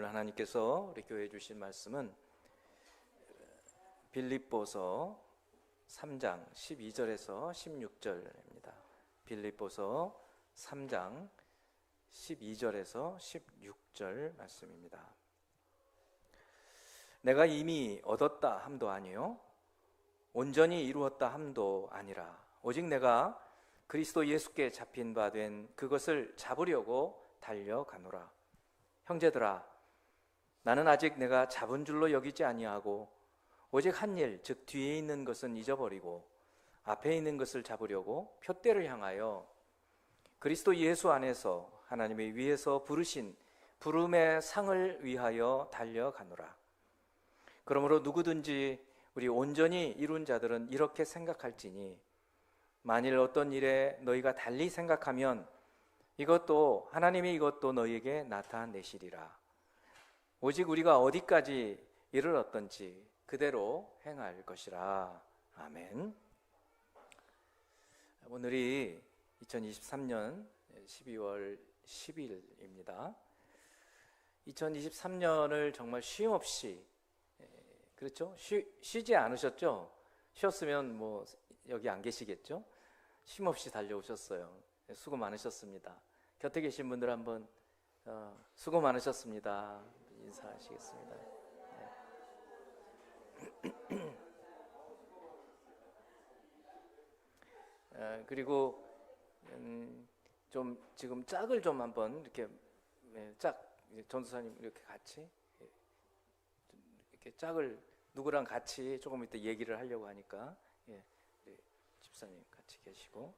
오늘 하나님께서 우리 교회에 주신 말씀은 빌립보서 3장 12절에서 16절입니다. 빌립보서 3장 12절에서 16절 말씀입니다. 내가 이미 얻었다 함도 아니요 온전히 이루었다 함도 아니라 오직 내가 그리스도 예수께 잡힌 바 된 그것을 잡으려고 달려가노라. 형제들아, 나는 아직 내가 잡은 줄로 여기지 아니하고 오직 한 일, 즉 뒤에 있는 것은 잊어버리고 앞에 있는 것을 잡으려고 표대를 향하여 그리스도 예수 안에서 하나님의 위에서 부르신 부름의 상을 위하여 달려가노라. 그러므로 누구든지 우리 온전히 이룬 자들은 이렇게 생각할지니 만일 어떤 일에 너희가 달리 생각하면 이것도 하나님이 이것도 너희에게 나타내시리라. 오직 우리가 어디까지 이르렀던지 그대로 행할 것이라. 아멘. 오늘이 2023년 12월 10일입니다. 2023년을 정말 쉼 없이, 그렇죠? 쉬지 않으셨죠? 쉬었으면 뭐 여기 안 계시겠죠? 쉼 없이 달려오셨어요. 수고 많으셨습니다. 곁에 계신 분들 한번 수고 많으셨습니다 인사하시겠습니다. 그리고 좀 지금 짝을 좀 한번 이렇게 전도사님 이렇게 같이 이렇게 짝을 누구랑 같이 조금 이따 얘기를 하려고 하니까 집사님 같이 계시고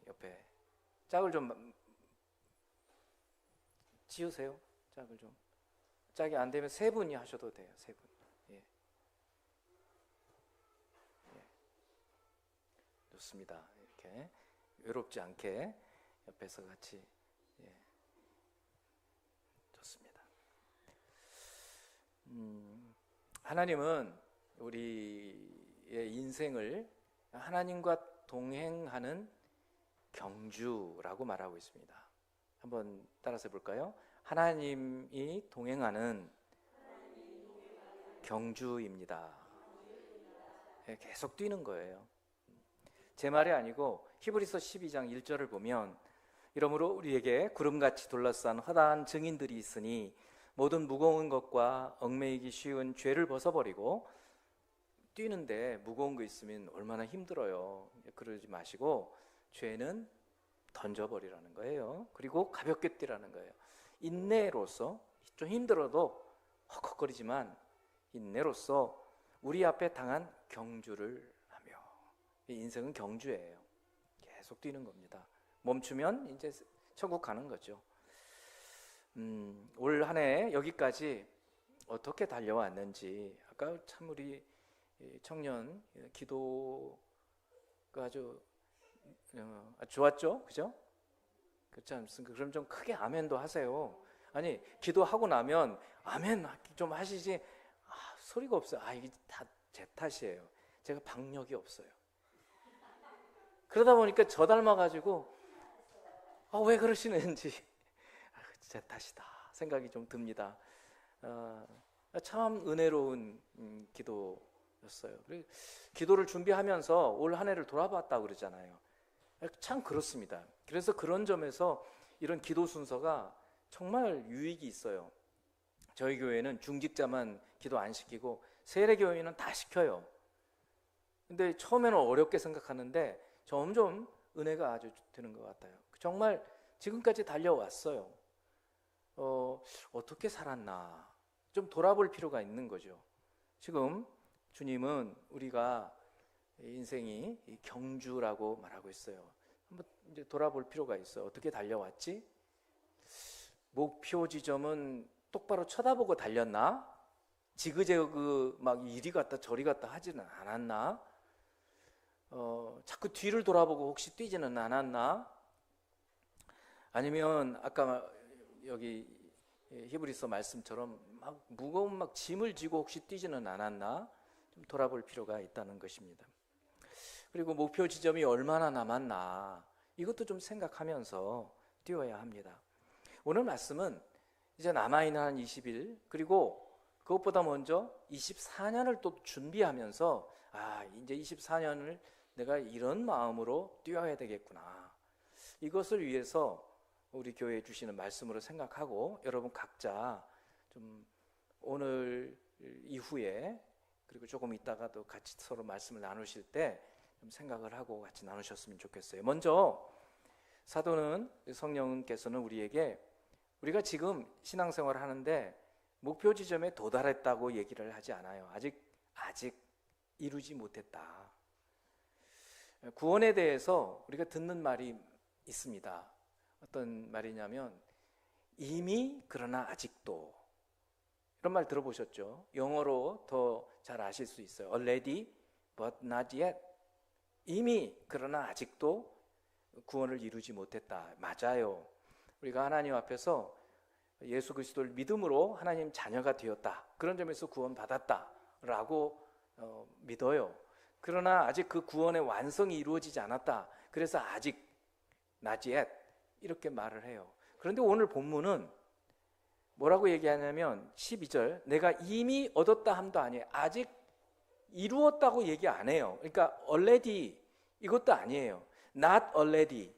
옆에 짝을 좀 지으세요. 짝을 좀 짝이 안 되면 세 분이 하셔도 돼요. 세 분. 좋습니다. 이렇게 외롭지 않게 옆에서 같이 좋습니다. 하나님은 우리의 인생을 하나님과 동행하는 경주라고 말하고 있습니다. 한번 따라서 해볼까요? 하나님이 동행하는 경주입니다. 계속 뛰는 거예요. 제 말이 아니고 히브리서 12장 1절을 보면 이러므로 우리에게 구름같이 둘러싼 허다한 증인들이 있으니 모든 무거운 것과 얽매이기 쉬운 죄를 벗어버리고 뛰는데 무거운 거 있으면 얼마나 힘들어요. 그러지 마시고 죄는 던져버리라는 거예요. 그리고 가볍게 뛰라는 거예요. 인내로서 좀 힘들어도 헉헉거리지만 인내로서 우리 앞에 당한 경주를 하며, 인생은 경주예요. 계속 뛰는 겁니다. 멈추면 이제 천국 가는 거죠. 올 한 해 여기까지 어떻게 달려왔는지, 아까 참 우리 청년 기도가 아주 좋았죠? 그죠? 그렇지 않습니까? 그럼 좀 크게 아멘도 하세요. 아니, 기도하고 나면 아멘 좀 하시지, 소리가 없어요. 이게 다 제 탓이에요. 제가 박력이 없어요. 그러다 보니까 저 닮아가지고 왜 그러시는지 제 탓이다 생각이 좀 듭니다. 참 은혜로운 기도였어요. 그리고 기도를 준비하면서 올 한 해를 돌아봤다고 그러잖아요. 참 그렇습니다. 그래서 그런 점에서 이런 기도 순서가 정말 유익이 있어요. 저희 교회는 중직자만 기도 안 시키고 세례교인은 다 시켜요. 근데 처음에는 어렵게 생각하는데 점점 은혜가 아주 되는 것 같아요. 정말 지금까지 달려왔어요. 어떻게 살았나 좀 돌아볼 필요가 있는 거죠. 지금 주님은 우리가 인생이 경주라고 말하고 있어요. 한번 이제 돌아볼 필요가 있어요. 어떻게 달려왔지? 목표 지점은 똑바로 쳐다보고 달렸나? 지그재그 막 이리 갔다 저리 갔다 하지는 않았나? 자꾸 뒤를 돌아보고 혹시 뛰지는 않았나? 아니면 아까 여기 히브리서 말씀처럼 막 무거운 막 짐을 지고 혹시 뛰지는 않았나? 좀 돌아볼 필요가 있다는 것입니다. 그리고 목표 지점이 얼마나 남았나? 이것도 좀 생각하면서 뛰어야 합니다. 오늘 말씀은 이제 남아있는 한 20일, 그리고 그것보다 먼저 24년을 또 준비하면서 이제 24년을 내가 이런 마음으로 뛰어야 되겠구나. 이것을 위해서 우리 교회에 주시는 말씀으로 생각하고 여러분 각자 좀 오늘 이후에 그리고 조금 있다가도 같이 서로 말씀을 나누실 때 좀 생각을 하고 같이 나누셨으면 좋겠어요. 먼저 사도는 성령께서는 우리에게 우리가 지금 신앙생활을 하는데 목표 지점에 도달했다고 얘기를 하지 않아요. 아직 이루지 못했다. 구원에 대해서 우리가 듣는 말이 있습니다. 어떤 말이냐면 이미 그러나 아직도, 이런 말 들어보셨죠? 영어로 더 잘 아실 수 있어요. Already but not yet. 이미 그러나 아직도 구원을 이루지 못했다. 맞아요. 우리가 하나님 앞에서 예수 그리스도를 믿음으로 하나님 자녀가 되었다. 그런 점에서 구원받았다라고 믿어요. 그러나 아직 그 구원의 완성이 이루어지지 않았다. 그래서 아직 not yet 이렇게 말을 해요. 그런데 오늘 본문은 뭐라고 얘기하냐면 12절, 내가 이미 얻었다 함도 아니에요. 아직 이루었다고 얘기 안 해요. 그러니까 already 이것도 아니에요. Not already,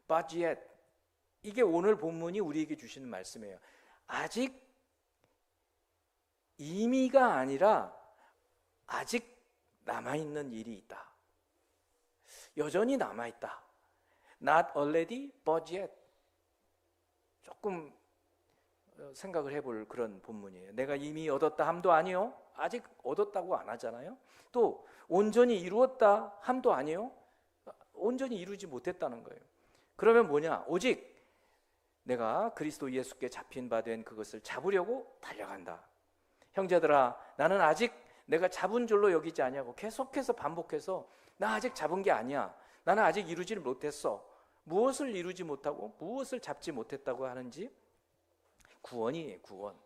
but yet. 이게 오늘 본문이 우리에게 주시는 말씀이에요. 아직 이미가 아니라 아직 남아있는 일이 있다. 여전히 남아있다. Not already, but yet. 조금 생각을 해볼 그런 본문이에요. 내가 이미 얻었다 함도 아니요. 아직 얻었다고 안 하잖아요. 또 온전히 이루었다 함도 아니요. 온전히 이루지 못했다는 거예요. 그러면 뭐냐? 오직 내가 그리스도 예수께 잡힌 바 된 그것을 잡으려고 달려간다. 형제들아, 나는 아직 내가 잡은 줄로 여기지 아니하고 계속해서 반복해서 나 아직 잡은 게 아니야. 나는 아직 이루지를 못했어. 무엇을 이루지 못하고 무엇을 잡지 못했다고 하는지? 구원이에요. 구원.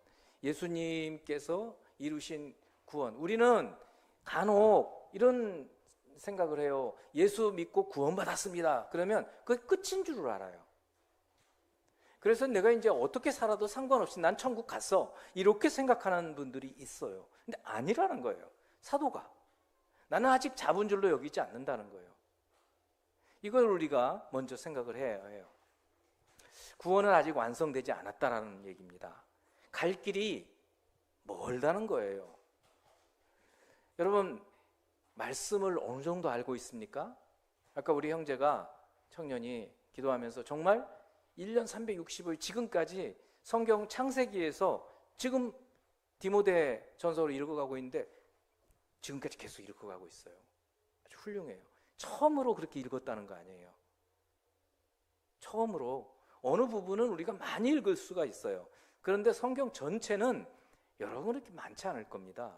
예수님께서 이루신 구원. 우리는 간혹 이런 생각을 해요. 예수 믿고 구원받았습니다. 그러면 그게 끝인 줄 알아요. 그래서 내가 이제 어떻게 살아도 상관없이 난 천국 갔어. 이렇게 생각하는 분들이 있어요. 근데 아니라는 거예요. 사도가. 나는 아직 잡은 줄로 여기지 않는다는 거예요. 이걸 우리가 먼저 생각을 해야 해요. 구원은 아직 완성되지 않았다라는 얘기입니다. 갈 길이 멀다는 거예요. 여러분, 말씀을 어느 정도 알고 있습니까? 아까 우리 형제가 청년이 기도하면서 정말 1년 365일 지금까지 성경 창세기에서 지금 디모데 전서를 읽어가고 있는데 지금까지 계속 읽어가고 있어요. 아주 훌륭해요. 처음으로 그렇게 읽었다는 거 아니에요. 처음으로. 어느 부분은 우리가 많이 읽을 수가 있어요. 그런데 성경 전체는 여러분 그렇게 많지 않을 겁니다.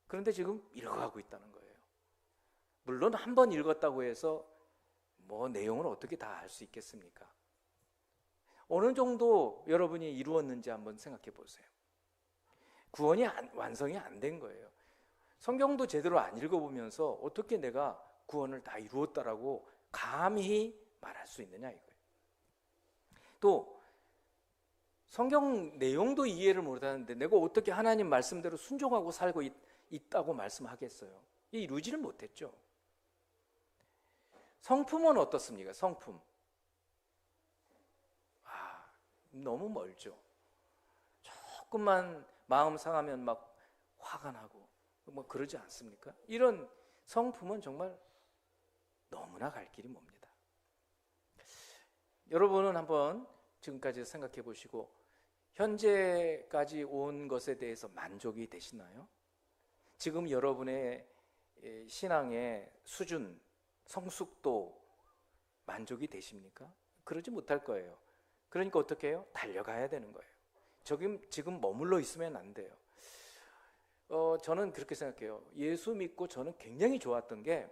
그런데 지금 읽어가고 있다는 거예요. 물론 한 번 읽었다고 해서 뭐 내용을 어떻게 다 알 수 있겠습니까? 어느 정도 여러분이 이루었는지 한번 생각해 보세요. 구원이 완성이 안 된 거예요. 성경도 제대로 안 읽어보면서 어떻게 내가 구원을 다 이루었다라고 감히 말할 수 있느냐 이거예요. 또 성경 내용도 이해를 못하는데 내가 어떻게 하나님 말씀대로 순종하고 살고 있다고 말씀하겠어요? 이루지를 못했죠. 성품은 어떻습니까? 성품. 너무 멀죠. 조금만 마음 상하면 막 화가 나고 뭐 그러지 않습니까? 이런 성품은 정말 너무나 갈 길이 멉니다. 여러분은 한번 지금까지 생각해 보시고 현재까지 온 것에 대해서 만족이 되시나요? 지금 여러분의 신앙의 수준, 성숙도 만족이 되십니까? 그러지 못할 거예요. 그러니까 어떻게 해요? 달려가야 되는 거예요. 지금 머물러 있으면 안 돼요. 저는 그렇게 생각해요. 예수 믿고 저는 굉장히 좋았던 게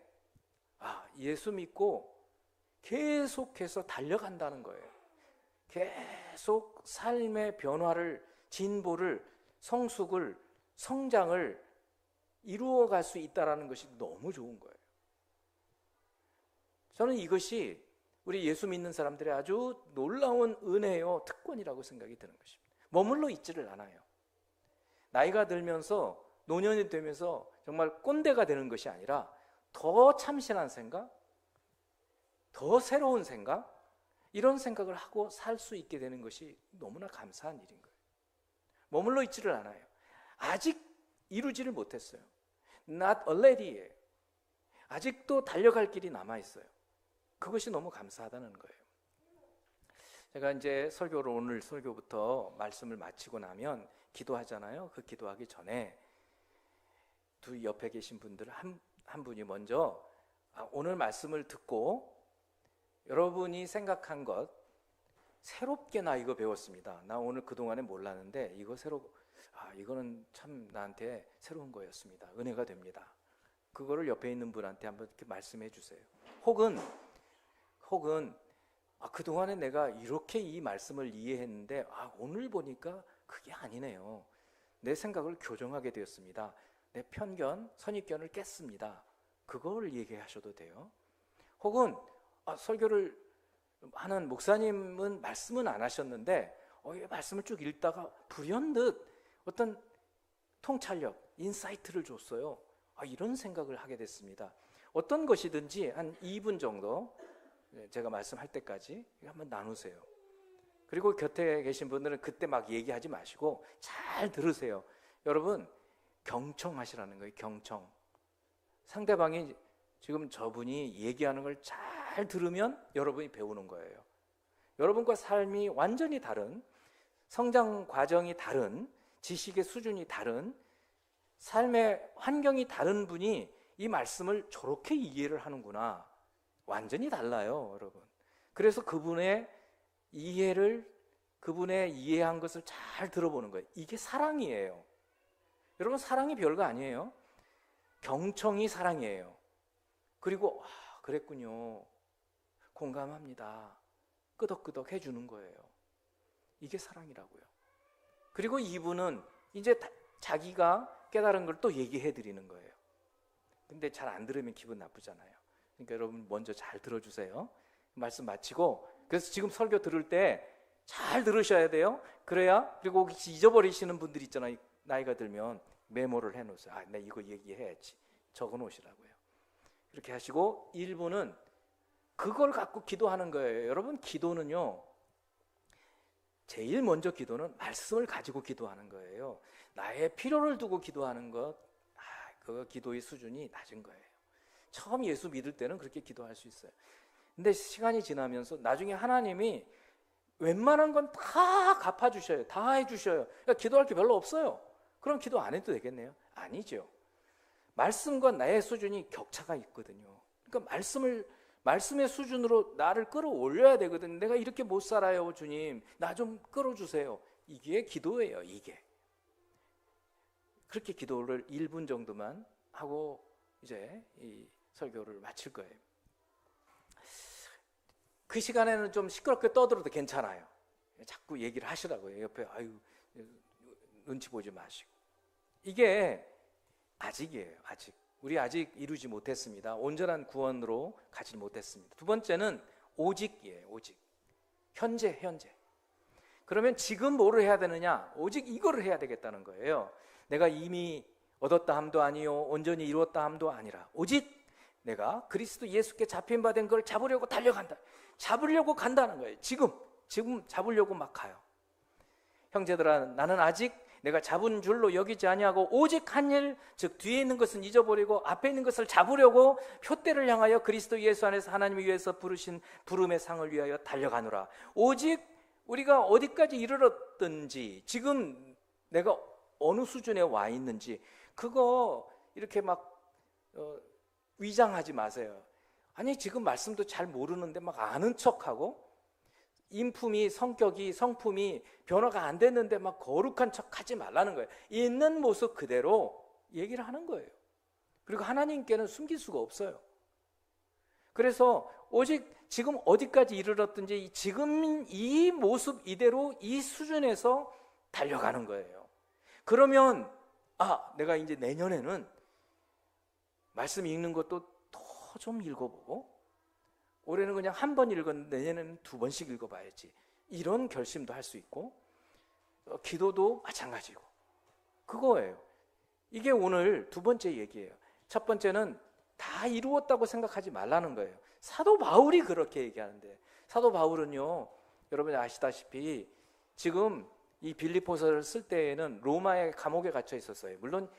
예수 믿고 계속해서 달려간다는 거예요. 계속 삶의 변화를, 진보를, 성숙을, 성장을 이루어갈 수 있다는 것이 너무 좋은 거예요. 저는 이것이 우리 예수 믿는 사람들의 아주 놀라운 은혜요, 특권이라고 생각이 드는 것입니다. 머물러 있지를 않아요. 나이가 들면서, 노년이 되면서 정말 꼰대가 되는 것이 아니라 더 참신한 생각, 더 새로운 생각, 이런 생각을 하고 살 수 있게 되는 것이 너무나 감사한 일인 거예요. 머물러 있지를 않아요. 아직 이루지를 못했어요. Not already예요. 아직도 달려갈 길이 남아있어요. 그것이 너무 감사하다는 거예요. 제가 이제 설교를, 오늘 설교부터 말씀을 마치고 나면 기도하잖아요. 그 기도하기 전에 두 옆에 계신 분들 한 분이 먼저 오늘 말씀을 듣고 여러분이 생각한 것, 새롭게 나 이거 배웠습니다. 나 오늘 그동안에 몰랐는데 이거 이거는 참 나한테 새로운 거였습니다. 은혜가 됩니다. 그거를 옆에 있는 분한테 한번 이렇게 말씀해 주세요. 혹은 그동안에 내가 이렇게 이 말씀을 이해했는데 오늘 보니까 그게 아니네요. 내 생각을 교정하게 되었습니다. 내 편견, 선입견을 깼습니다. 그걸 얘기하셔도 돼요. 혹은 설교를 하는 목사님은 말씀은 안 하셨는데 말씀을 쭉 읽다가 불현듯 어떤 통찰력, 인사이트를 줬어요. 이런 생각을 하게 됐습니다. 어떤 것이든지 한 2분 정도 제가 말씀할 때까지 한번 나누세요. 그리고 곁에 계신 분들은 그때 막 얘기하지 마시고 잘 들으세요. 여러분, 경청하시라는 거예요. 경청. 상대방이 지금 저분이 얘기하는 걸 잘 들으면 여러분이 배우는 거예요. 여러분과 삶이 완전히 다른, 성장 과정이 다른, 지식의 수준이 다른, 삶의 환경이 다른 분이 이 말씀을 저렇게 이해를 하는구나. 완전히 달라요, 여러분. 그래서 그분의 이해한 것을 잘 들어보는 거예요. 이게 사랑이에요. 여러분, 사랑이 별거 아니에요. 경청이 사랑이에요. 그리고 그랬군요. 공감합니다. 끄덕끄덕 해주는 거예요. 이게 사랑이라고요. 그리고 이분은 이제 자기가 깨달은 걸 또 얘기해 드리는 거예요. 근데 잘 안 들으면 기분 나쁘잖아요. 그러니까 여러분 먼저 잘 들어주세요. 말씀 마치고, 그래서 지금 설교 들을 때 잘 들으셔야 돼요. 그래야, 그리고 혹시 잊어버리시는 분들 있잖아요. 나이가 들면 메모를 해놓으세요. 나 이거 얘기해야지. 적어놓으시라고요. 이렇게 하시고 1분은 그걸 갖고 기도하는 거예요. 여러분, 기도는요, 제일 먼저 기도는 말씀을 가지고 기도하는 거예요. 나의 필요를 두고 기도하는 것, 그 기도의 수준이 낮은 거예요. 처음 예수 믿을 때는 그렇게 기도할 수 있어요. 근데 시간이 지나면서 나중에 하나님이 웬만한 건 다 갚아주셔요. 다 해주셔요. 그러니까 기도할 게 별로 없어요. 그럼 기도 안 해도 되겠네요? 아니죠. 말씀과 나의 수준이 격차가 있거든요. 그러니까 말씀의 수준으로 나를 끌어올려야 되거든요. 내가 이렇게 못 살아요, 주님. 나 좀 끌어주세요. 이게 기도예요, 이게. 그렇게 기도를 1분 정도만 하고 이제 이 설교를 마칠 거예요. 그 시간에는 좀 시끄럽게 떠들어도 괜찮아요. 자꾸 얘기를 하시라고요. 옆에 눈치 보지 마시고. 이게 아직이에요. 아직. 우리 아직 이루지 못했습니다. 온전한 구원으로 가지 못했습니다. 두 번째는 오직이에요. 오직. 현재. 그러면 지금 뭐를 해야 되느냐? 오직 이거를 해야 되겠다는 거예요. 내가 이미 얻었다 함도 아니요 온전히 이루었다 함도 아니라 오직 내가 그리스도 예수께 잡힌 바 된 걸 잡으려고 달려간다. 잡으려고 간다는 거예요. 지금 잡으려고 막 가요. 형제들아, 나는 아직 내가 잡은 줄로 여기지 아니하고 오직 한 일, 즉 뒤에 있는 것은 잊어버리고 앞에 있는 것을 잡으려고 표대를 향하여 그리스도 예수 안에서 하나님이 위해서 부르신 부름의 상을 위하여 달려가노라. 오직 우리가 어디까지 이르렀든지, 지금 내가 어느 수준에 와 있는지, 그거 이렇게 막 위장하지 마세요. 아니, 지금 말씀도 잘 모르는데 막 아는 척하고, 인품이, 성품이 변화가 안 됐는데 막 거룩한 척 하지 말라는 거예요. 있는 모습 그대로 얘기를 하는 거예요. 그리고 하나님께는 숨길 수가 없어요. 그래서 오직 지금 어디까지 이르렀든지 지금 이 모습 이대로 이 수준에서 달려가는 거예요. 그러면 내가 이제 내년에는 말씀 읽는 것도 더 좀 읽어보고 올해는 그냥 한 번 읽었는데 내년에는 2번씩 읽어봐야지. 이런 결심도 할 수 있고, 기도도 마찬가지고. 그거예요. 이게 오늘 두 번째 얘기예요. 첫 번째는 다 이루었다고 생각하지 말라는 거예요. 사도 바울이 그렇게 얘기하는데, 사도 바울은요, 여러분이 아시다시피 지금 이 빌립보서를 쓸 때에는 로마의 감옥에 갇혀 있었어요. 물론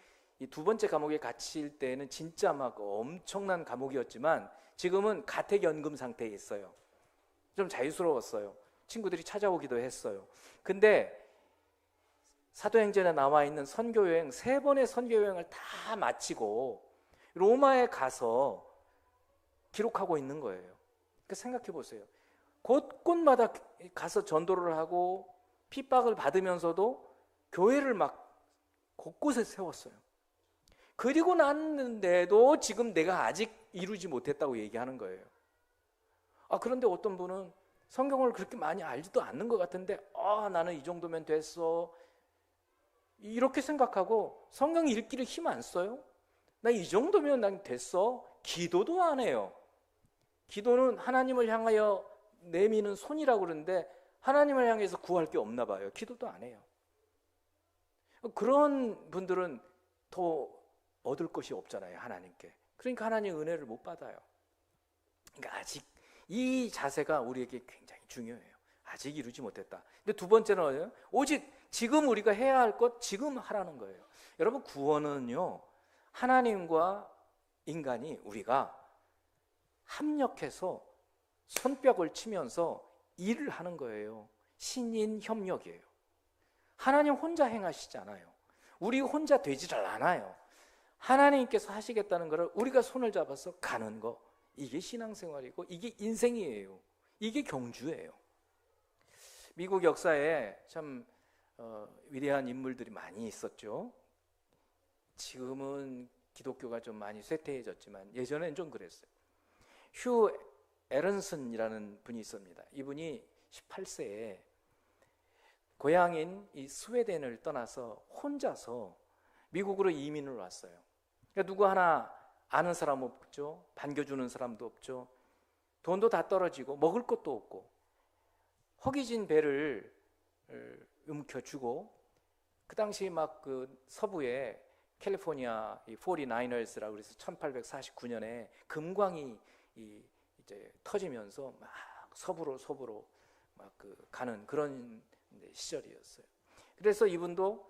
이 두 번째 감옥에 갇힐 때는 진짜 막 엄청난 감옥이었지만 지금은 가택연금 상태에 있어요. 좀 자유스러웠어요. 친구들이 찾아오기도 했어요. 근데 사도행전에 나와 있는 선교여행, 3번의 선교여행을 다 마치고 로마에 가서 기록하고 있는 거예요. 그러니까 생각해 보세요. 곳곳마다 가서 전도를 하고 핍박을 받으면서도 교회를 막 곳곳에 세웠어요. 그리고 났는데도 지금 내가 아직 이루지 못했다고 얘기하는 거예요. 그런데 어떤 분은 성경을 그렇게 많이 알지도 않는 것 같은데 나는 이 정도면 됐어, 이렇게 생각하고 성경 읽기를 힘 안 써요. 나 이 정도면 난 됐어. 기도도 안 해요. 기도는 하나님을 향하여 내미는 손이라고 그러는데 하나님을 향해서 구할 게 없나 봐요. 기도도 안 해요. 그런 분들은 더 얻을 것이 없잖아요, 하나님께. 그러니까 하나님의 은혜를 못 받아요. 그러니까 아직 이 자세가 우리에게 굉장히 중요해요. 아직 이루지 못했다. 근데 두 번째는 오직 지금 우리가 해야 할 것 지금 하라는 거예요. 여러분, 구원은요, 하나님과 인간이 우리가 합력해서 손뼉을 치면서 일을 하는 거예요. 신인 협력이에요. 하나님 혼자 행하시잖아요. 우리 혼자 되지를 않아요. 하나님께서 하시겠다는 것을 우리가 손을 잡아서 가는 거, 이게 신앙생활이고 이게 인생이에요. 이게 경주예요. 미국 역사에 참 위대한 인물들이 많이 있었죠. 지금은 기독교가 좀 많이 쇠퇴해졌지만 예전엔 좀 그랬어요. 휴 에런슨이라는 분이 있습니다. 이분이 18세에 고향인 이 스웨덴을 떠나서 혼자서 미국으로 이민을 왔어요. 그러니까 누구 하나 아는 사람 없죠. 반겨주는 사람도 없죠. 돈도 다 떨어지고 먹을 것도 없고 허기진 배를 움켜쥐고, 그 당시 막 그 서부에 캘리포니아 이 49ers라고 그래서 1849년에 금광이 이제 터지면서 막 서부로 막 가는 그런 시절이었어요. 그래서 이분도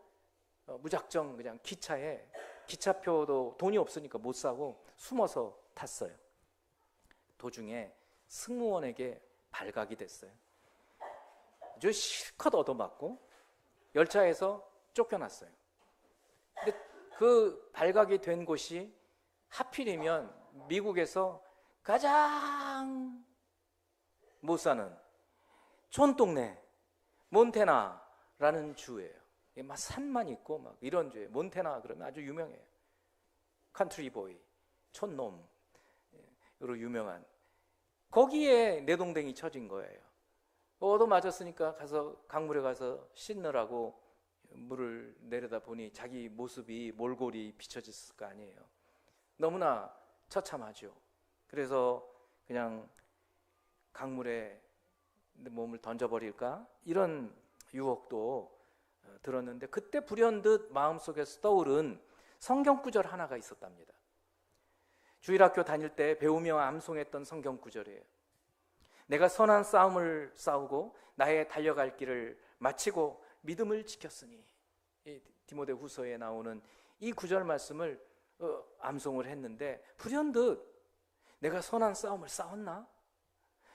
무작정 그냥 기차에, 기차표도 돈이 없으니까 못 사고 숨어서 탔어요. 도중에 승무원에게 발각이 됐어요. 아주 실컷 얻어맞고 열차에서 쫓겨났어요. 근데 그 발각이 된 곳이 하필이면 미국에서 가장 못 사는 촌동네 몬태나라는 주예요. 막 산만 있고 막 이런 주예요. 몬태나 그러면 아주 유명해요. 컨트리보이, 촌놈으로 유명한. 거기에 내동댕이 쳐진 거예요. 얻어맞았으니까 가서 강물에 가서 씻느라고 물을 내려다 보니 자기 모습이 몰골이 비춰졌을 거 아니에요. 너무나 처참하죠. 그래서 그냥 강물에 몸을 던져버릴까? 이런 유혹도 들었는데, 그때 불현듯 마음속에서 떠오른 성경구절 하나가 있었답니다. 주일학교 다닐 때 배우며 암송했던 성경구절이에요. 내가 선한 싸움을 싸우고 나의 달려갈 길을 마치고 믿음을 지켰으니. 이 디모데후서에 나오는 이 구절 말씀을 암송을 했는데, 불현듯 내가 선한 싸움을 싸웠나?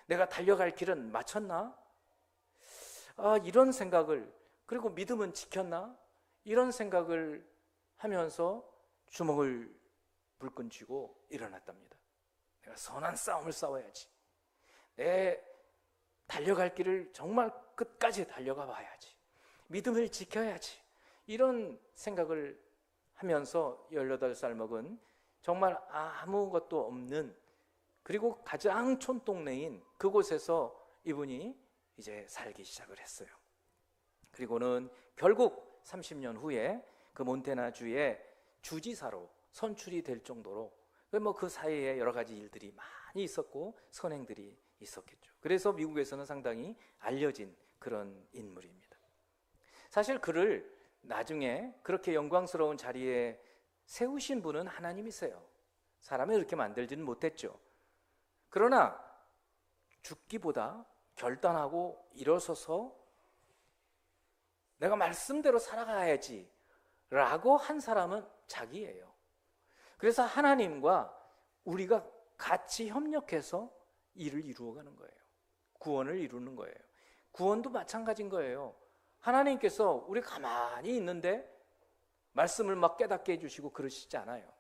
내가 달려갈 길은 마쳤나? 이런 생각을, 그리고 믿음은 지켰나? 이런 생각을 하면서 주먹을 불끈 쥐고 일어났답니다. 내가 선한 싸움을 싸워야지. 내 달려갈 길을 정말 끝까지 달려가 봐야지. 믿음을 지켜야지. 이런 생각을 하면서 18살 먹은 정말 아무것도 없는, 그리고 가장 촌동네인 그곳에서 이분이 이제 살기 시작을 했어요. 그리고는 결국 30년 후에 그 몬태나주의 주지사로 선출이 될 정도로 뭐 그 사이에 여러 가지 일들이 많이 있었고 선행들이 있었겠죠. 그래서 미국에서는 상당히 알려진 그런 인물입니다. 사실 그를 나중에 그렇게 영광스러운 자리에 세우신 분은 하나님이세요. 사람을 이렇게 만들지는 못했죠. 그러나 죽기보다 결단하고 일어서서 내가 말씀대로 살아가야지 라고 한 사람은 자기예요. 그래서 하나님과 우리가 같이 협력해서 일을 이루어가는 거예요. 구원을 이루는 거예요. 구원도 마찬가지인 거예요. 하나님께서 우리 가만히 있는데 말씀을 막 깨닫게 해주시고 그러시지 않아요.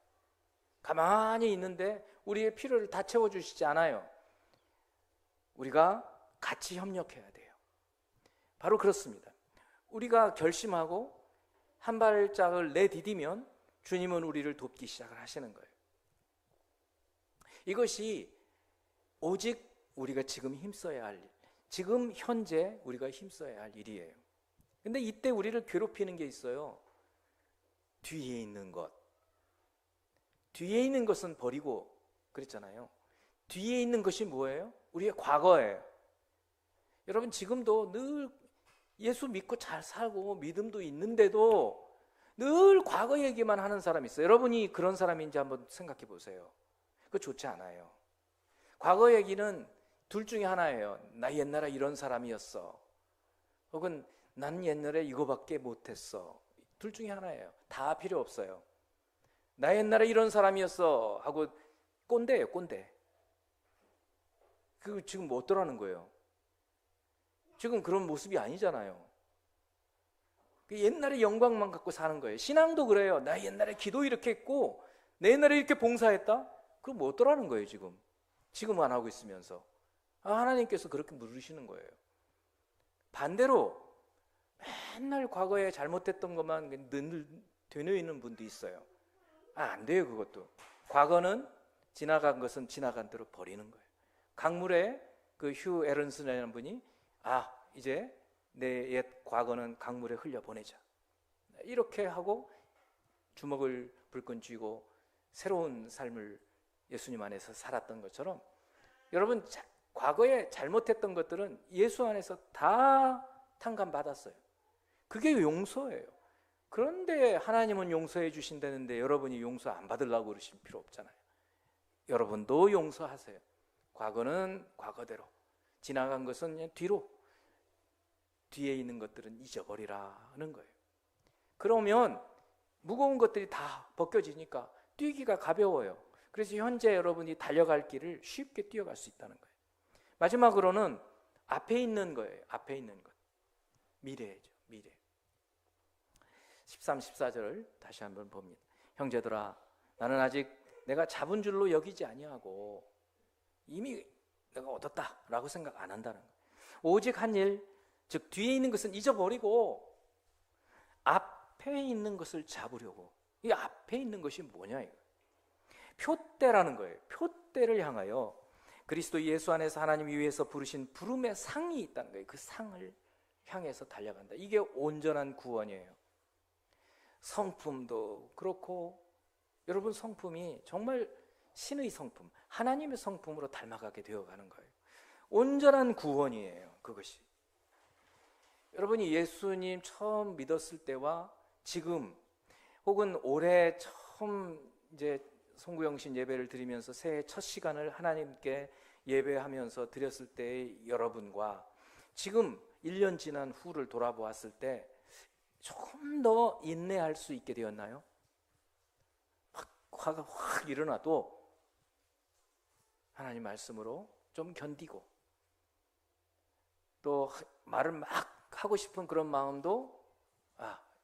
가만히 있는데 우리의 필요를 다 채워주시지 않아요. 우리가 같이 협력해야 돼요. 바로 그렇습니다. 우리가 결심하고 한 발짝을 내디디면 주님은 우리를 돕기 시작을 하시는 거예요. 이것이 오직 우리가 지금 힘써야 할 일, 지금 현재 우리가 힘써야 할 일이에요. 근데 이때 우리를 괴롭히는 게 있어요. 뒤에 있는 것. 뒤에 있는 것은 버리고 그랬잖아요. 뒤에 있는 것이 뭐예요? 우리의 과거예요. 여러분 지금도 늘 예수 믿고 잘 살고 믿음도 있는데도 늘 과거 얘기만 하는 사람이 있어요. 여러분이 그런 사람인지 한번 생각해 보세요. 그거 좋지 않아요. 과거 얘기는 둘 중에 하나예요. 나 옛날에 이런 사람이었어. 혹은 난 옛날에 이거밖에 못했어. 둘 중에 하나예요. 다 필요 없어요. 나 옛날에 이런 사람이었어 하고 꼰대예요, 꼰대. 그 지금 뭐 어떠라는 거예요? 지금 그런 모습이 아니잖아요. 옛날에 영광만 갖고 사는 거예요. 신앙도 그래요. 나 옛날에 기도 이렇게 했고 내 옛날에 이렇게 봉사했다? 그럼 뭐 어떠라는 거예요, 지금? 지금 안 하고 있으면서. 하나님께서 그렇게 물으시는 거예요. 반대로 맨날 과거에 잘못했던 것만 늘 되뇌이는 분도 있어요. 안 돼요, 그것도. 과거는 지나간 것은 지나간 대로 버리는 거예요. 강물에 그 휴 에런슨이라는 분이 이제 내 옛 과거는 강물에 흘려보내자. 이렇게 하고 주먹을 불끈 쥐고 새로운 삶을 예수님 안에서 살았던 것처럼 여러분 과거에 잘못했던 것들은 예수 안에서 다 탕감받았어요. 그게 용서예요. 그런데 하나님은 용서해 주신다는데 여러분이 용서 안 받으려고 그러실 필요 없잖아요. 여러분도 용서하세요. 과거는 과거대로, 지나간 것은 그냥 뒤에 있는 것들은 잊어버리라는 거예요. 그러면 무거운 것들이 다 벗겨지니까 뛰기가 가벼워요. 그래서 현재 여러분이 달려갈 길을 쉽게 뛰어갈 수 있다는 거예요. 마지막으로는 앞에 있는 거예요. 앞에 있는 것. 미래죠. 미래. 13, 14절 다시 한번 봅니다. 형제들아, 나는 아직 내가 잡은 줄로 여기지 아니하고 이미 내가 얻었다라고 생각 안 한다는 거예요. 오직 한 일, 즉 뒤에 있는 것은 잊어버리고 앞에 있는 것을 잡으려고. 이 앞에 있는 것이 뭐냐 이거. 표대라는 거예요. 표대를 향하여 그리스도 예수 안에서 하나님이 위해서 부르신 부름의 상이 있다는 거예요. 그 상을 향해서 달려간다. 이게 온전한 구원이에요. 성품도 그렇고 여러분 성품이 정말 신의 성품, 하나님의 성품으로 닮아가게 되어가는 거예요. 온전한 구원이에요. 그것이. 여러분이 예수님 처음 믿었을 때와 지금 혹은 올해 처음 이제 송구영신 예배를 드리면서 새해 첫 시간을 하나님께 예배하면서 드렸을 때의 여러분과 지금 1년 지난 후를 돌아보았을 때 조금 더 인내할 수 있게 되었나요? 화가 확 일어나도 하나님 말씀으로 좀 견디고 또 말을 막 하고 싶은 그런 마음도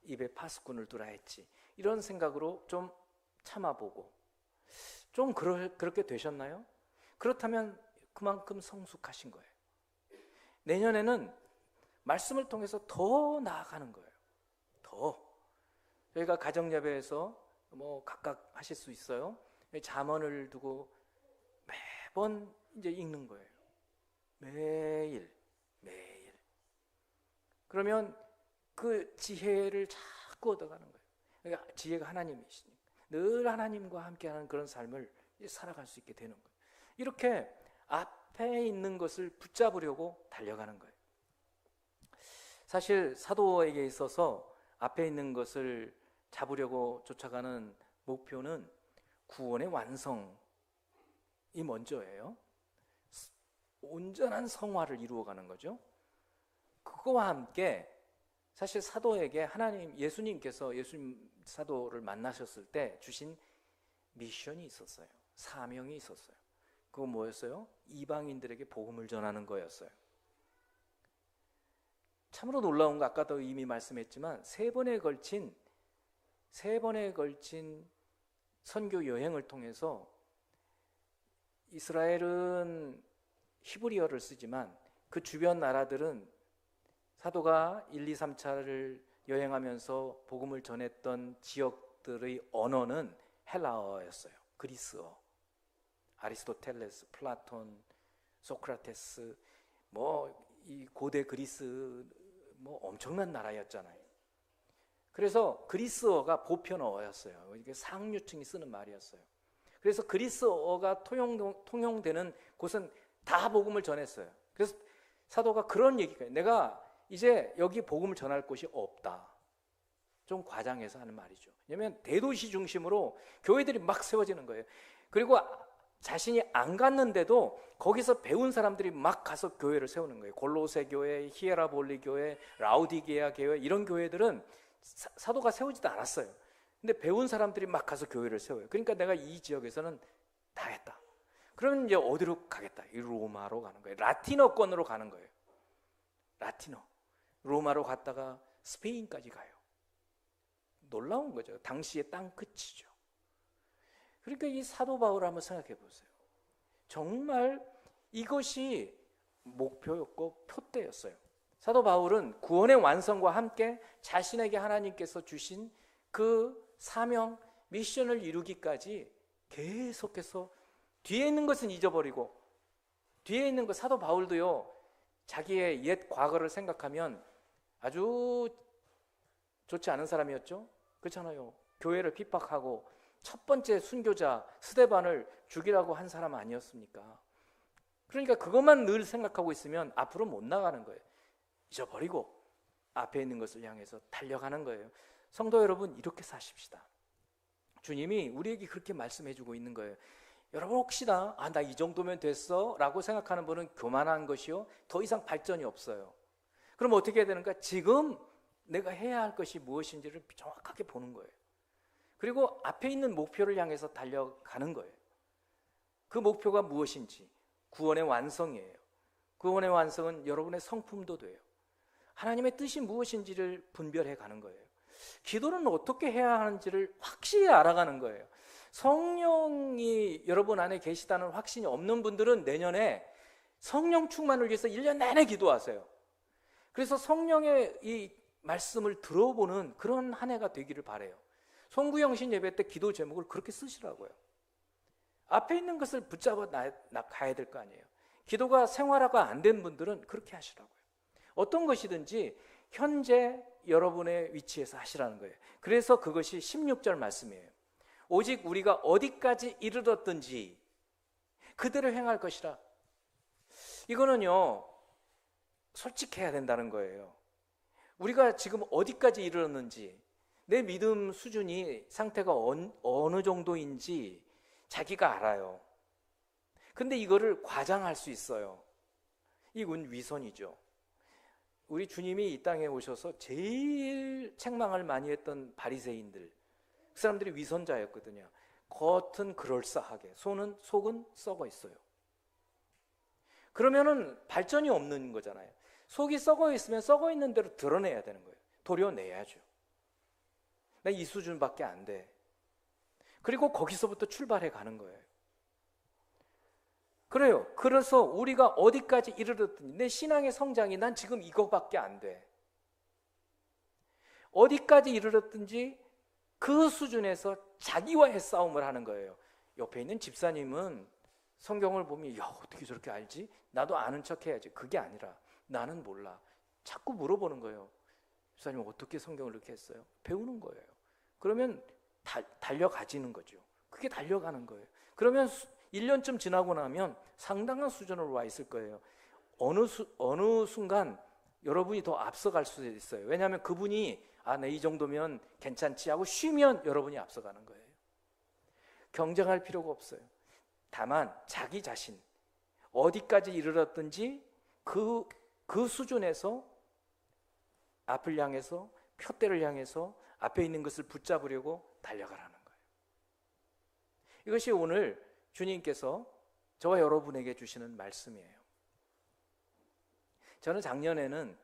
입에 파수꾼을 두라 했지 이런 생각으로 좀 참아보고 좀 그렇게 되셨나요? 그렇다면 그만큼 성숙하신 거예요. 내년에는 말씀을 통해서 더 나아가는 거예요. 더. 저희가 가정예배에서 뭐 각각 하실 수 있어요. 잠언을 두고 매번 이제 읽는 거예요. 매일. 그러면 그 지혜를 자꾸 얻어가는 거예요. 그러니까 지혜가 하나님이시니까 늘 하나님과 함께하는 그런 삶을 살아갈 수 있게 되는 거예요. 이렇게 앞에 있는 것을 붙잡으려고 달려가는 거예요. 사실 사도에게 있어서 앞에 있는 것을 잡으려고 쫓아가는 목표는 구원의 완성이 먼저예요. 온전한 성화를 이루어가는 거죠. 그거와 함께 사실 사도에게 예수님께서 예수님 사도를 만나셨을 때 주신 미션이 있었어요. 사명이 있었어요. 그거 뭐였어요? 이방인들에게 복음을 전하는 거였어요. 참으로 놀라운 거 아까도 이미 말씀했지만 세 번에 걸친 선교 여행을 통해서 이스라엘은 히브리어를 쓰지만 그 주변 나라들은 사도가 1, 2, 3차를 여행하면서 복음을 전했던 지역들의 언어는 헬라어였어요. 그리스어. 아리스토텔레스, 플라톤, 소크라테스, 이 고대 그리스 엄청난 나라였잖아요. 그래서 그리스어가 보편어였어요. 이게 상류층이 쓰는 말이었어요. 그래서 그리스어가 통용되는 곳은 다 복음을 전했어요. 그래서 사도가 그런 얘기가 내가 이제 여기 복음을 전할 곳이 없다. 좀 과장해서 하는 말이죠. 왜냐하면 대도시 중심으로 교회들이 막 세워지는 거예요. 그리고 자신이 안 갔는데도 거기서 배운 사람들이 막 가서 교회를 세우는 거예요. 골로새 교회, 히에라볼리 교회, 라우디게아 교회 이런 교회들은 사도가 세우지도 않았어요. 근데 배운 사람들이 막 가서 교회를 세워요. 그러니까 내가 이 지역에서는 다 했다. 그러면 이제 어디로 가겠다? 이 로마로 가는 거예요. 라틴어권으로 가는 거예요. 라틴어. 로마로 갔다가 스페인까지 가요. 놀라운 거죠. 당시의 땅 끝이죠. 그러니까 이 사도 바울을 한번 생각해 보세요. 정말 이것이 목표였고 표대였어요. 사도 바울은 구원의 완성과 함께 자신에게 하나님께서 주신 그 사명, 미션을 이루기까지 계속해서 뒤에 있는 것은 잊어버리고 뒤에 있는 것 사도 바울도요. 자기의 옛 과거를 생각하면 아주 좋지 않은 사람이었죠. 그렇잖아요. 교회를 핍박하고 첫 번째 순교자 스데반을 죽이라고 한 사람 아니었습니까? 그러니까 그것만 늘 생각하고 있으면 앞으로 못 나가는 거예요. 잊어버리고 앞에 있는 것을 향해서 달려가는 거예요. 성도 여러분, 이렇게 사십시다. 주님이 우리에게 그렇게 말씀해주고 있는 거예요. 여러분 혹시나 나 이 정도면 됐어? 라고 생각하는 분은 교만한 것이요, 더 이상 발전이 없어요. 그럼 어떻게 해야 되는가? 지금 내가 해야 할 것이 무엇인지를 정확하게 보는 거예요. 그리고 앞에 있는 목표를 향해서 달려가는 거예요. 그 목표가 무엇인지, 구원의 완성이에요. 구원의 완성은 여러분의 성품도 돼요. 하나님의 뜻이 무엇인지를 분별해 가는 거예요. 기도는 어떻게 해야 하는지를 확실히 알아가는 거예요. 성령이 여러분 안에 계시다는 확신이 없는 분들은 내년에 성령 충만을 위해서 1년 내내 기도하세요. 그래서 성령의 이 말씀을 들어보는 그런 한 해가 되기를 바라요. 송구영신 예배 때 기도 제목을 그렇게 쓰시라고요. 앞에 있는 것을 붙잡아 가야 될 거 아니에요. 기도가 생활화가 안 된 분들은 그렇게 하시라고요. 어떤 것이든지 현재 여러분의 위치에서 하시라는 거예요. 그래서 그것이 16절 말씀이에요. 오직 우리가 어디까지 이르렀든지 그대로 행할 것이라. 이거는요, 솔직해야 된다는 거예요. 우리가 지금 어디까지 이르렀는지, 내 믿음 수준이 상태가 어느 정도인지 자기가 알아요. 근데 이거를 과장할 수 있어요. 이건 위선이죠. 우리 주님이 이 땅에 오셔서 제일 책망을 많이 했던 바리새인들, 그 사람들이 위선자였거든요. 겉은 그럴싸하게, 속은 썩어 있어요. 그러면은 발전이 없는 거잖아요. 속이 썩어 있으면 썩어 있는 대로 드러내야 되는 거예요. 도려내야죠. 나 이 수준밖에 안 돼. 그리고 거기서부터 출발해 가는 거예요. 그래요. 그래서 우리가 어디까지 이르렀든지, 내 신앙의 성장이 난 지금 이거밖에 안 돼. 어디까지 이르렀든지 그 수준에서 자기와의 싸움을 하는 거예요. 옆에 있는 집사님은 성경을 보면 야, 어떻게 저렇게 알지? 나도 아는 척 해야지. 그게 아니라 나는 몰라. 자꾸 물어보는 거예요. 집사님 어떻게 성경을 이렇게 했어요? 배우는 거예요. 그러면 달려가지는 거죠. 그게 달려가는 거예요. 그러면 1년쯤 지나고 나면 상당한 수준으로 와 있을 거예요. 어느 순간 여러분이 더 앞서갈 수 있어요. 왜냐하면 그분이 내 이 정도면 괜찮지 하고 쉬면 여러분이 앞서가는 거예요. 경쟁할 필요가 없어요. 다만 자기 자신 어디까지 이르렀든지 그 수준에서 앞을 향해서 표대를 향해서 앞에 있는 것을 붙잡으려고 달려가라는 거예요. 이것이 오늘 주님께서 저와 여러분에게 주시는 말씀이에요. 저는 작년에는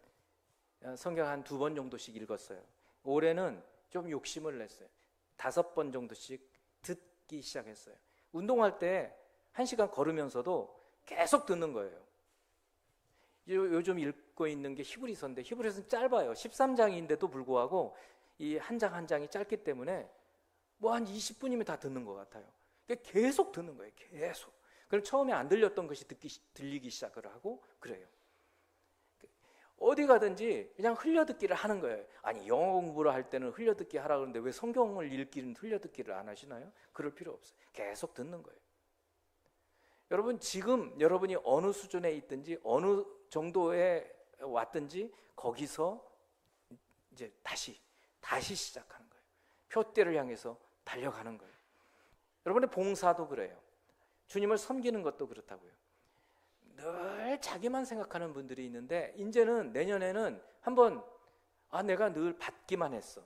성경 한 2번 정도씩 읽었어요. 올해는 좀 욕심을 냈어요. 5번 정도씩 듣기 시작했어요. 운동할 때 1시간 걸으면서도 계속 듣는 거예요. 요즘 읽고 있는 게 히브리서인데 히브리서는 짧아요. 13장인데도 불구하고 이 한 장 한 장이 짧기 때문에 뭐 한 20분이면 다 듣는 것 같아요. 계속 듣는 거예요. 계속. 그럼 처음에 안 들렸던 것이 들리기 시작을 하고 그래요. 어디 가든지 그냥 흘려듣기를 하는 거예요. 아니 영어 공부를 할 때는 흘려듣기 하라 그러는데 왜 성경을 읽기는 흘려듣기를 안 하시나요? 그럴 필요 없어요. 계속 듣는 거예요. 여러분 지금 여러분이 어느 수준에 있든지 어느 정도에 왔든지 거기서 이제 다시 시작하는 거예요. 표대를 향해서 달려가는 거예요. 여러분의 봉사도 그래요. 주님을 섬기는 것도 그렇다고요. 늘 자기만 생각하는 분들이 있는데 이제는 내년에는 한번 내가 늘 받기만 했어.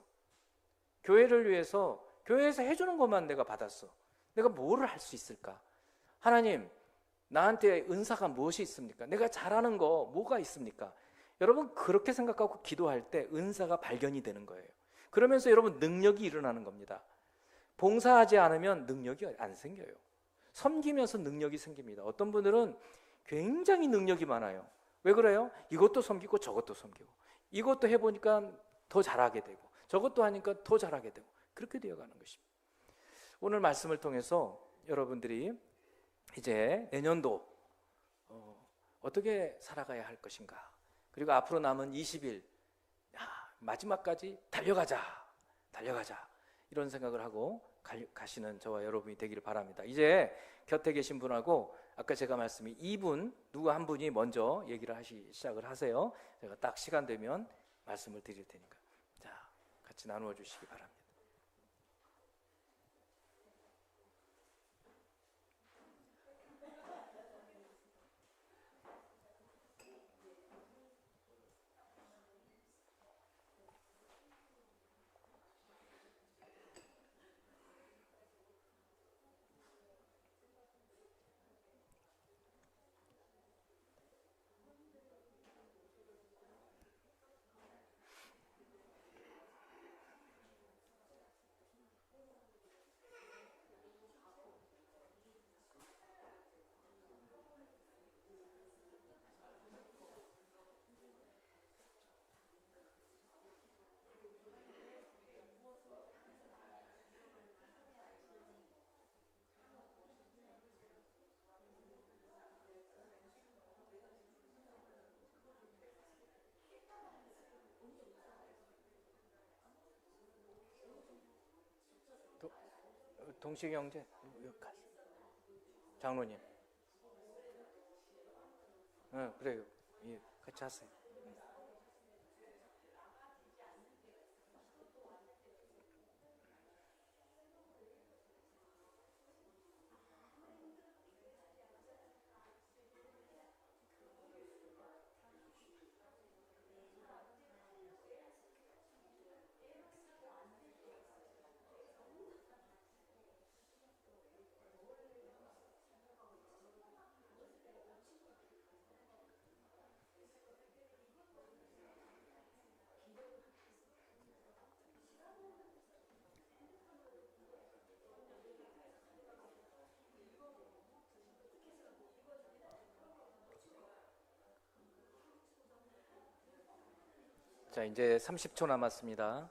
교회를 위해서 교회에서 해주는 것만 내가 받았어. 내가 뭐를 할 수 있을까? 하나님 나한테 은사가 무엇이 있습니까? 내가 잘하는 거 뭐가 있습니까? 여러분 그렇게 생각하고 기도할 때 은사가 발견이 되는 거예요. 그러면서 여러분 능력이 일어나는 겁니다. 봉사하지 않으면 능력이 안 생겨요. 섬기면서 능력이 생깁니다. 어떤 분들은 굉장히 능력이 많아요. 왜 그래요? 이것도 섬기고 저것도 섬기고 이것도 해보니까 더 잘하게 되고 저것도 하니까 더 잘하게 되고 그렇게 되어가는 것입니다. 오늘 말씀을 통해서 여러분들이 이제 내년도 어떻게 살아가야 할 것인가, 그리고 앞으로 남은 20일 마지막까지 달려가자 이런 생각을 하고 가시는 저와 여러분이 되기를 바랍니다. 이제 곁에 계신 분하고 아까 제가 말씀이 2분 누구 한 분이 먼저 얘기를 시작을 하세요. 제가 딱 시간 되면 말씀을 드릴 테니까 자 같이 나누어 주시기 바랍니다. 동식이 형제 장로님 그래요. 예, 같이 하세요. 자 이제 30초 남았습니다.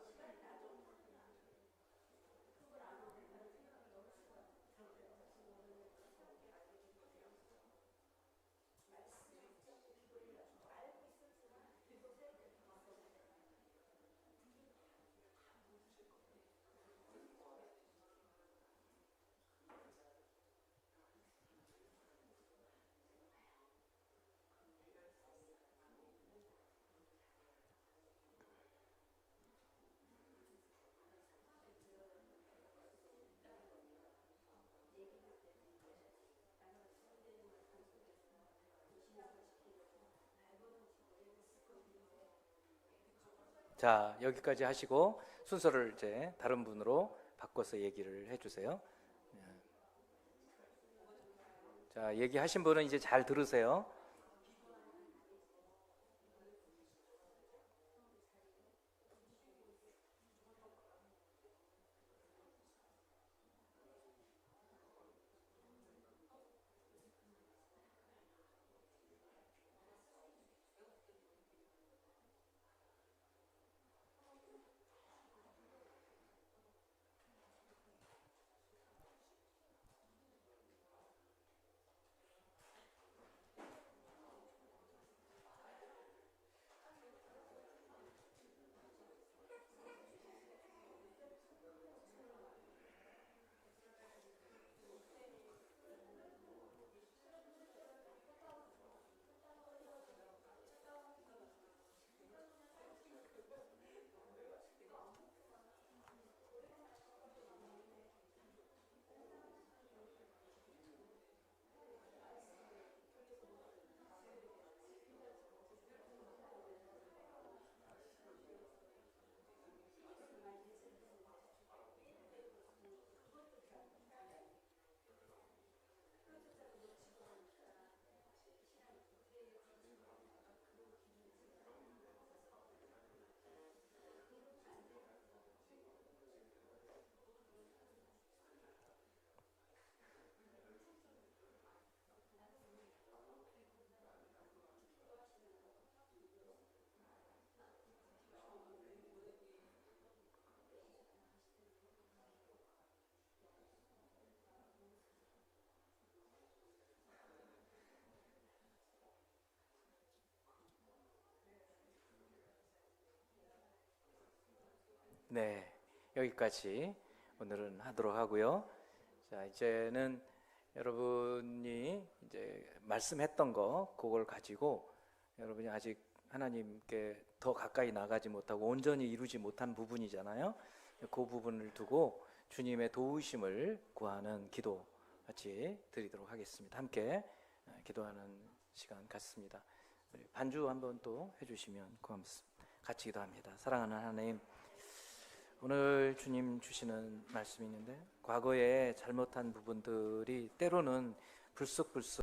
자, 여기까지 하시고 순서를 이제 다른 분으로 바꿔서 얘기를 해주세요. 자, 얘기하신 분은 이제 잘 들으세요. 네, 여기까지 오늘은 하도록 하고요. 자, 이제는 여러분이 이제 말씀했던 거, 그걸 가지고 여러분이 아직 하나님께 더 가까이 나가지 못하고 온전히 이루지 못한 부분이잖아요. 그 부분을 두고 주님의 도우심을 구하는 기도 같이 드리도록 하겠습니다. 함께 기도하는 시간 갖습니다. 반주 한번 또 해주시면 고맙습니다. 같이 기도합니다. 사랑하는 하나님, 오늘 주님 주시는 말씀이 있는데 과거에 잘못한 부분들이 때로는 불쑥불쑥